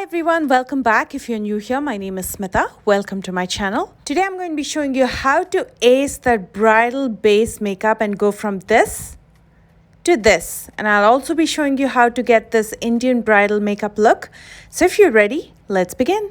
everyone, welcome back. If you're new here, my name is Smita. Welcome to my channel. Today I'm going to be showing you how to ace that bridal base makeup and go from this to this. And I'll also be showing you how to get this Indian bridal makeup look. So if you're ready, let's begin.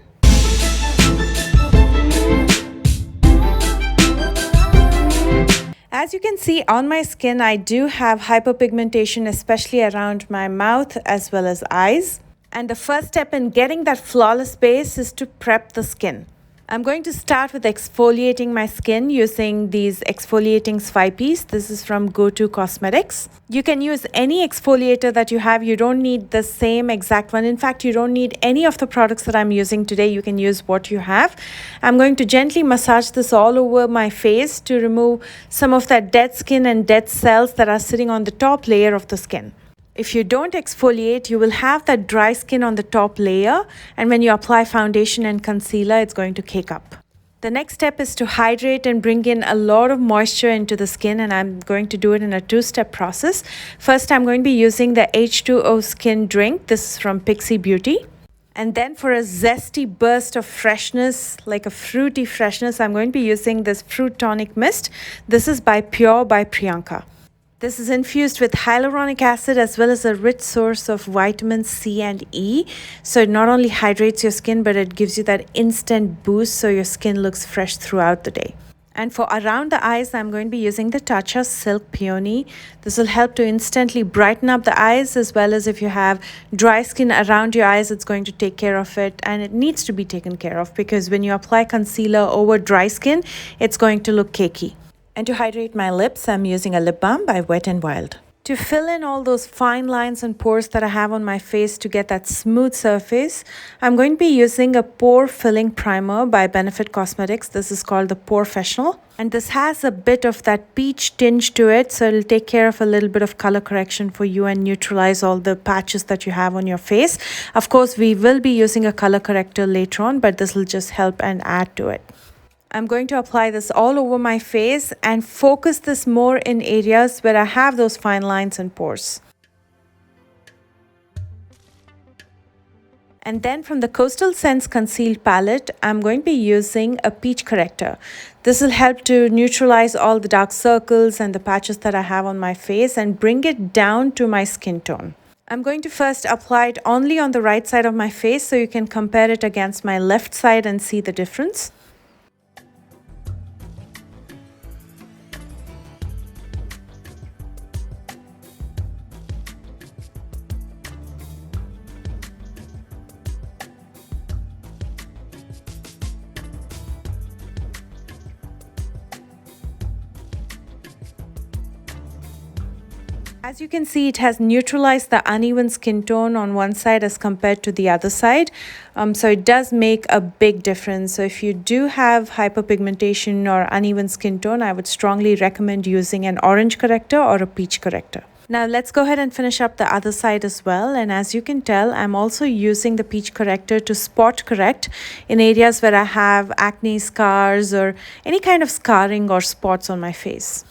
As you can see on my skin, I do have hyperpigmentation, especially around my mouth as well as eyes. And the first step in getting that flawless base is to prep the skin. I'm going to start with exfoliating my skin using these exfoliating swipes. This is from GoTo Cosmetics. You can use any exfoliator that you have. You don't need the same exact one. In fact, you don't need any of the products that I'm using today. You can use what you have. I'm going to gently massage this all over my face to remove some of that dead skin and dead cells that are sitting on the top layer of the skin. If you don't exfoliate, you will have that dry skin on the top layer, and when you apply foundation and concealer, it's going to cake up. The next step is to hydrate and bring in a lot of moisture into the skin, and I'm going to do it in a two-step process. First, I'm going to be using the H2O Skin Drink. This is from Pixi Beauty. And then for a zesty burst of freshness, like a fruity freshness, I'm going to be using this Fruit Tonic Mist. This is by Pure by Priyanka. This is infused with hyaluronic acid as well as a rich source of vitamins C and E. So it not only hydrates your skin, but it gives you that instant boost so your skin looks fresh throughout the day. And for around the eyes, I'm going to be using the Tatcha Silk Peony. This will help to instantly brighten up the eyes, as well as if you have dry skin around your eyes, it's going to take care of it. And it needs to be taken care of because when you apply concealer over dry skin, it's going to look cakey. And to hydrate my lips, I'm using a lip balm by Wet n Wild. To fill in all those fine lines and pores that I have on my face to get that smooth surface, I'm going to be using a pore filling primer by Benefit Cosmetics. This is called the Porefessional. And this has a bit of that peach tinge to it, so it'll take care of a little bit of color correction for you and neutralize all the patches that you have on your face. Of course, we will be using a color corrector later on, but this will just help and add to it. I'm going to apply this all over my face and focus this more in areas where I have those fine lines and pores. And then from the Coastal Scents Concealed Palette, I'm going to be using a peach corrector. This will help to neutralize all the dark circles and the patches that I have on my face and bring it down to my skin tone. I'm going to first apply it only on the right side of my face so you can compare it against my left side and see the difference. As you can see, it has neutralized the uneven skin tone on one side as compared to the other side. So it does make a big difference. So if you do have hyperpigmentation or uneven skin tone, I would strongly recommend using an orange corrector or a peach corrector. Now let's go ahead and finish up the other side as well. And as you can tell, I'm also using the peach corrector to spot correct in areas where I have acne scars or any kind of scarring or spots on my face.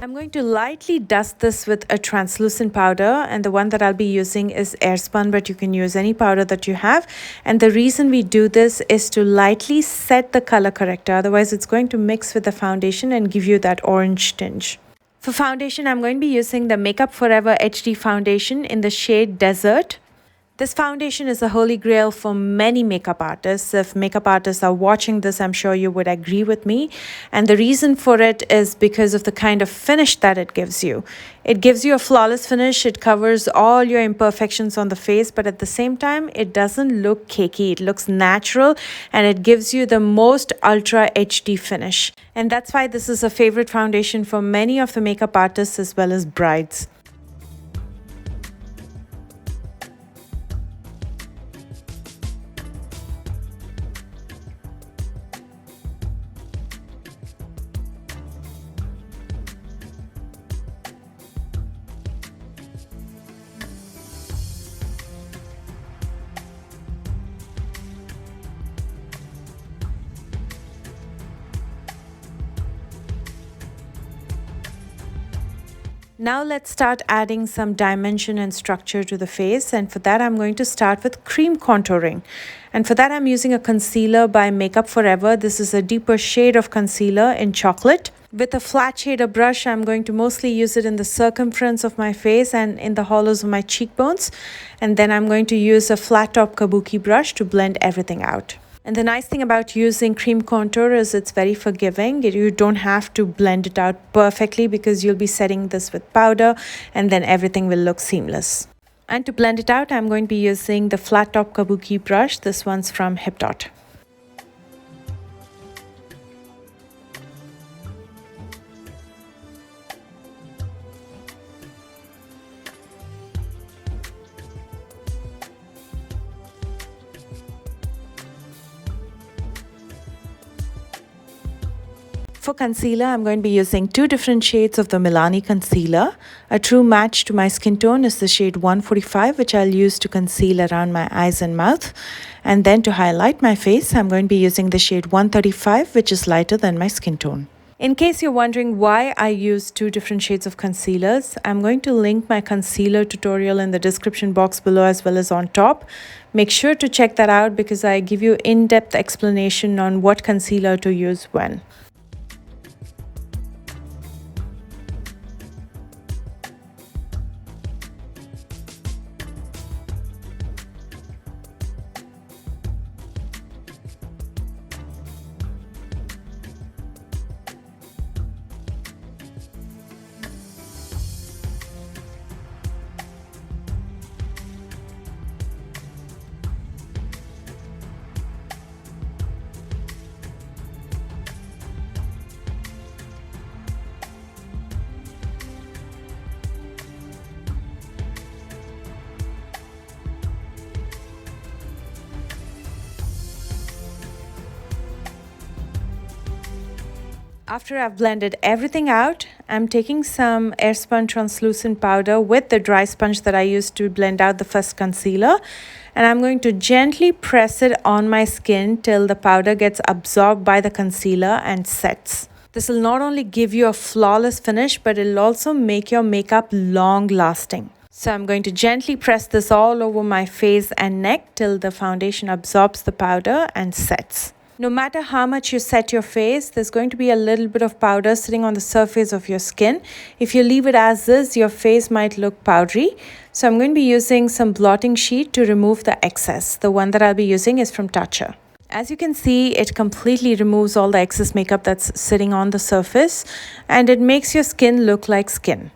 I'm going to lightly dust this with a translucent powder, and the one that I'll be using is Airspun, but you can use any powder that you have. And the reason we do this is to lightly set the color corrector, otherwise it's going to mix with the foundation and give you that orange tinge. For foundation, I'm going to be using the Makeup Forever HD foundation in the shade Desert. This foundation is a holy grail for many makeup artists. If makeup artists are watching this, I'm sure you would agree with me. And the reason for it is because of the kind of finish that it gives you. It gives you a flawless finish. It covers all your imperfections on the face, but at the same time, it doesn't look cakey. It looks natural, and it gives you the most ultra HD finish. And that's why this is a favorite foundation for many of the makeup artists as well as brides. Now let's start adding some dimension and structure to the face, and for that I'm going to start with cream contouring. And for that I'm using a concealer by Makeup Forever. This is a deeper shade of concealer in chocolate. With a flat shader brush, I'm going to mostly use it in the circumference of my face and in the hollows of my cheekbones. And then I'm going to use a flat top kabuki brush to blend everything out. And the nice thing about using cream contour is it's very forgiving. You don't have to blend it out perfectly because you'll be setting this with powder and then everything will look seamless. And to blend it out, I'm going to be using the flat top kabuki brush. This one's from HipDot. For concealer, I'm going to be using two different shades of the Milani concealer. A true match to my skin tone is the shade 145, which I'll use to conceal around my eyes and mouth. And then to highlight my face, I'm going to be using the shade 135, which is lighter than my skin tone. In case you're wondering why I use two different shades of concealers, I'm going to link my concealer tutorial in the description box below as well as on top. Make sure to check that out because I give you in-depth explanation on what concealer to use when. After I've blended everything out, I'm taking some Airspun translucent powder with the dry sponge that I used to blend out the first concealer, and I'm going to gently press it on my skin till the powder gets absorbed by the concealer and sets. This will not only give you a flawless finish, but it'll also make your makeup long lasting. So I'm going to gently press this all over my face and neck till the foundation absorbs the powder and sets. No matter how much you set your face, there's going to be a little bit of powder sitting on the surface of your skin. If you leave it as is, your face might look powdery. So I'm going to be using some blotting sheet to remove the excess. The one that I'll be using is from Tatcha. As you can see, it completely removes all the excess makeup that's sitting on the surface, and it makes your skin look like skin.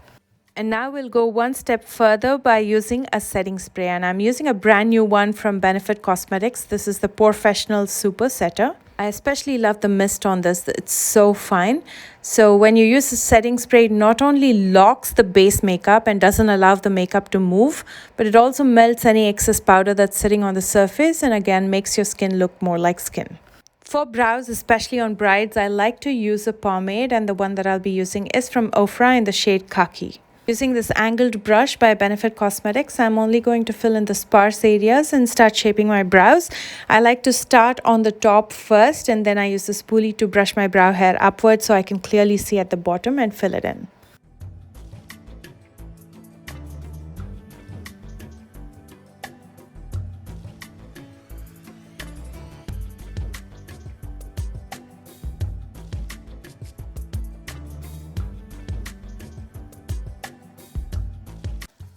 And now we'll go one step further by using a setting spray, and I'm using a brand new one from Benefit Cosmetics. This is the POREfessional Super Setter. I especially love the mist on this. It's so fine. So when you use a setting spray, it not only locks the base makeup and doesn't allow the makeup to move, but it also melts any excess powder that's sitting on the surface and again makes your skin look more like skin. For brows, especially on brides, I like to use a pomade, and the one that I'll be using is from Ofra in the shade Khaki. Using this angled brush by Benefit Cosmetics, I'm only going to fill in the sparse areas and start shaping my brows. I like to start on the top first, and then I use the spoolie to brush my brow hair upwards so I can clearly see at the bottom and fill it in.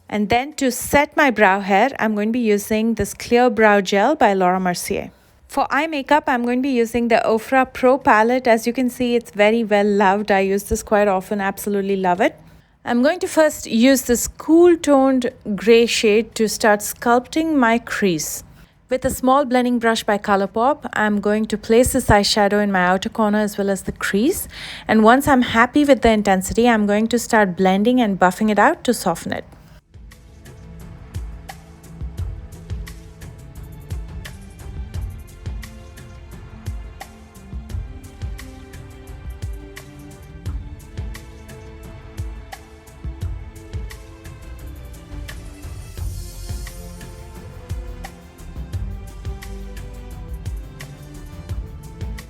And then to set my brow hair, I'm going to be using this Clear Brow Gel by Laura Mercier. For eye makeup, I'm going to be using the Ofra Pro palette. As you can see, it's very well loved. I use this quite often, absolutely love it. I'm going to first use this cool toned gray shade to start sculpting my crease. With a small blending brush by Colourpop, I'm going to place this eyeshadow in my outer corner as well as the crease. And once I'm happy with the intensity, I'm going to start blending and buffing it out to soften it.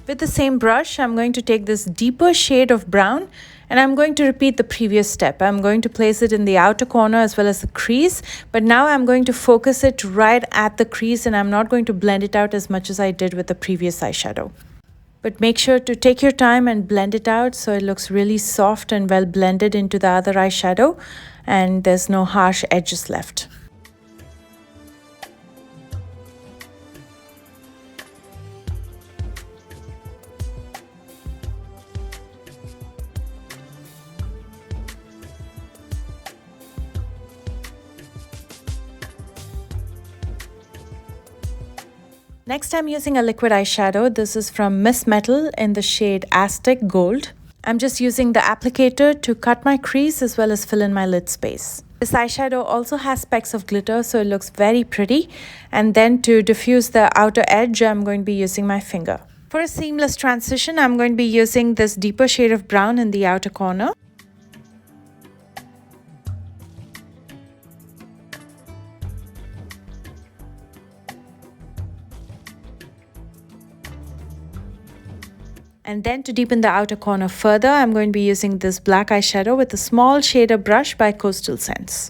With the same brush, I'm going to take this deeper shade of brown and I'm going to repeat the previous step. I'm going to place it in the outer corner as well as the crease, but now I'm going to focus it right at the crease and I'm not going to blend it out as much as I did with the previous eyeshadow. But make sure to take your time and blend it out so it looks really soft and well blended into the other eyeshadow and there's no harsh edges left. Next, I'm using a liquid eyeshadow. This is from Miss Metal in the shade Aztec Gold. I'm just using the applicator to cut my crease as well as fill in my lid space. This eyeshadow also has specks of glitter, so it looks very pretty. And then to diffuse the outer edge, I'm going to be using my finger. For a seamless transition, I'm going to be using this deeper shade of brown in the outer corner. And then to deepen the outer corner further, I'm going to be using this black eyeshadow with a small shader brush by Coastal Scents.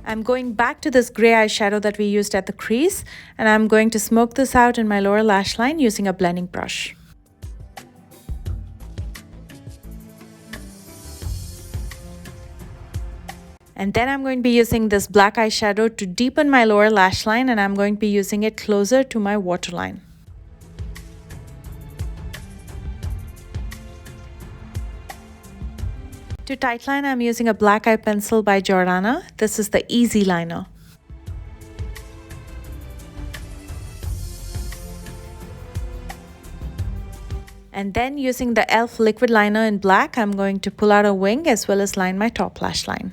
I'm going back to this grey eyeshadow that we used at the crease, and I'm going to smoke this out in my lower lash line using a blending brush. And then I'm going to be using this black eyeshadow to deepen my lower lash line, and I'm going to be using it closer to my waterline. To tightline, I'm using a black eye pencil by Jordana. This is the Easy Liner. And then using the e.l.f. liquid liner in black, I'm going to pull out a wing as well as line my top lash line.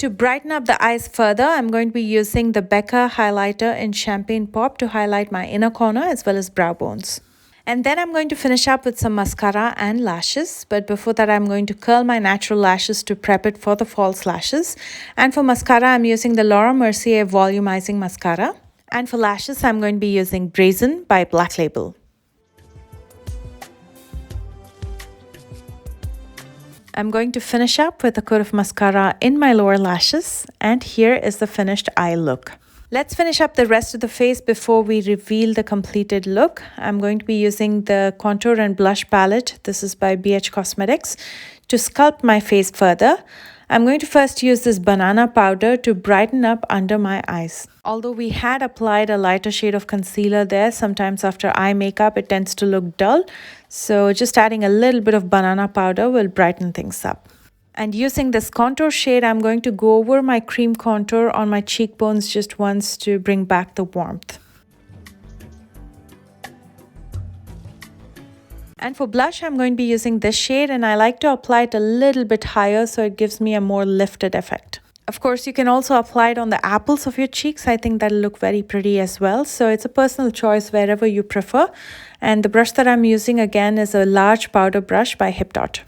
To brighten up the eyes further, I'm going to be using the Becca highlighter in Champagne Pop to highlight my inner corner as well as brow bones. And then I'm going to finish up with some mascara and lashes. But before that, I'm going to curl my natural lashes to prep it for the false lashes. And for mascara, I'm using the Laura Mercier Volumizing Mascara. And for lashes, I'm going to be using Brazen by Black Label. I'm going to finish up with a coat of mascara in my lower lashes, and here is the finished eye look. Let's finish up the rest of the face before we reveal the completed look. I'm going to be using the contour and blush palette. This is by BH Cosmetics to sculpt my face further. I'm going to first use this banana powder to brighten up under my eyes. Although we had applied a lighter shade of concealer there, sometimes after eye makeup it tends to look dull. So just adding a little bit of banana powder will brighten things up. And using this contour shade, I'm going to go over my cream contour on my cheekbones just once to bring back the warmth. And for blush, I'm going to be using this shade, and I like to apply it a little bit higher so it gives me a more lifted effect. Of course, you can also apply it on the apples of your cheeks. I think that'll look very pretty as well. So it's a personal choice wherever you prefer. And the brush that I'm using again is a large powder brush by HipDot.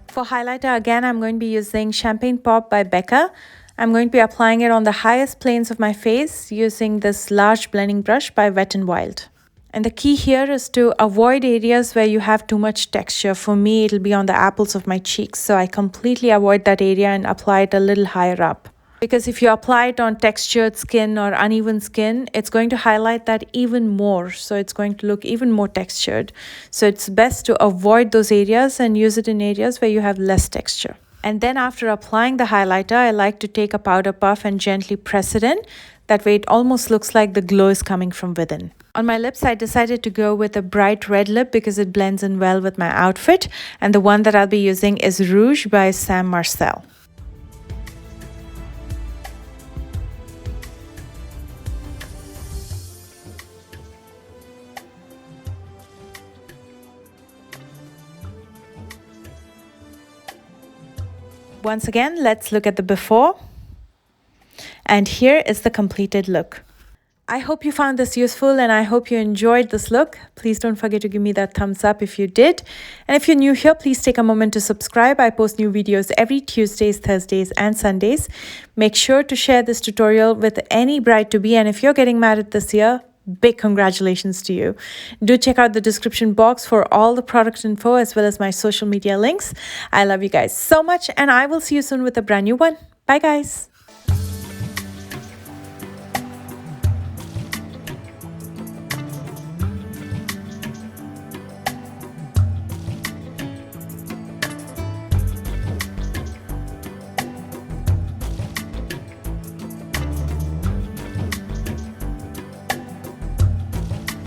For highlighter, again, I'm going to be using Champagne Pop by Becca. I'm going to be applying it on the highest planes of my face using this large blending brush by Wet n Wild. And the key here is to avoid areas where you have too much texture. For me, it'll be on the apples of my cheeks. So I completely avoid that area and apply it a little higher up. Because if you apply it on textured skin or uneven skin, it's going to highlight that even more. So it's going to look even more textured. So it's best to avoid those areas and use it in areas where you have less texture. And then after applying the highlighter, I like to take a powder puff and gently press it in. That way it almost looks like the glow is coming from within. On my lips, I decided to go with a bright red lip because it blends in well with my outfit. And the one that I'll be using is Rouge by Sam Marcel. Once again, let's look at the before. And here is the completed look. I hope you found this useful and I hope you enjoyed this look. Please don't forget to give me that thumbs up if you did. And if you're new here, please take a moment to subscribe. I post new videos every Tuesdays, Thursdays, and Sundays. Make sure to share this tutorial with any bride-to-be. And if you're getting married this year, big congratulations to you. Do check out the description box for all the product info as well as my social media links. I love you guys so much and I will see you soon with a brand new one. Bye guys.